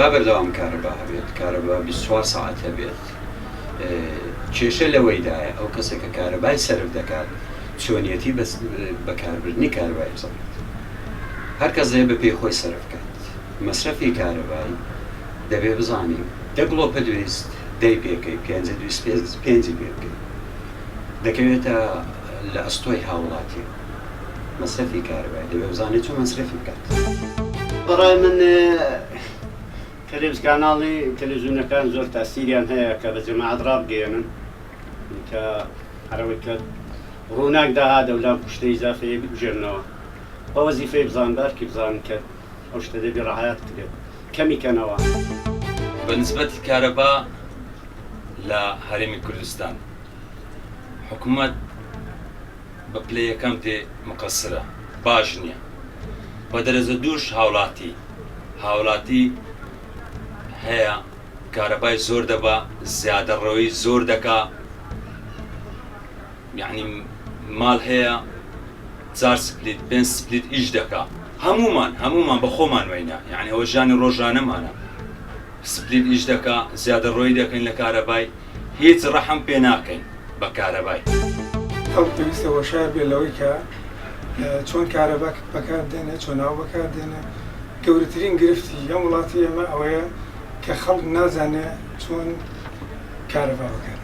با بەردەوام کارەبا هەبێت، کارەبا 24 ساعت هەبێت. کێشە لەوەیدایە ئەو کەسێک کە کارەبای سەرف دەکات چۆنیەتی بەکاربردنی کارەبای بزانێت. هەر کەس دەیە بە پێی خۆی سەرف بکات. مەسرەفی کارەبایی دەبێ بزانین 10 گڵۆپە دویست 10 پێکەی 5 پێکەی دەکەوێتە لە ئەستۆی هاوڵاتی. مەسرەفی کارەبایی دەبێ بزانێت چۆن مەسرەفی بکات. بەڕای من کاناڵی تەلەڤیزیۆنەکان زۆر تاسیریان هەیە کە بە جەماعەت ڕابگەێنن کە هەرەوەی کە ڕووناک داهاتە لەم پشتە ئیزافەیە بگوژێنەوە. بە وەزیفەی بزانبارکی بزانن کە ئەو شتە دەبێ ڕەعایەت کرێت کەمیکەنەوە. بەنسبەتی کارەبا لە هەرێمی کوردستان حکوومەت بە پلەی یەکەم تێ مقەسرە، باش نییە. بە دەرەجە دووش هاوڵاتی هەیە، کارەبای زۆر دەبا، زیادەڕەوەی زۆر دەکا، یعنی ماڵ هەیە 4 سپلیت 5 سپلیت ئیش دەکا. هەمومان بە خۆمان وێنە، یعنی ئەوە ژانی ڕۆژانەمانە. سپلیت ئیش دەکا، زیادەڕەوەی دەکەین لە کارەبای، هیچ ڕەحم پێ ناکەین بە کارەبای. ئەو پێویستە وەشار بێت لەوەی کە چۆن کارەبا بەکاردێنێ، چۆن ئاو بەکاردێنێ. گەورەترین گرفتی ئەم وڵاتی ئێمە ئەوەیە کە خەڵک نازانێ چۆن کارەبا بەکاردێنێ.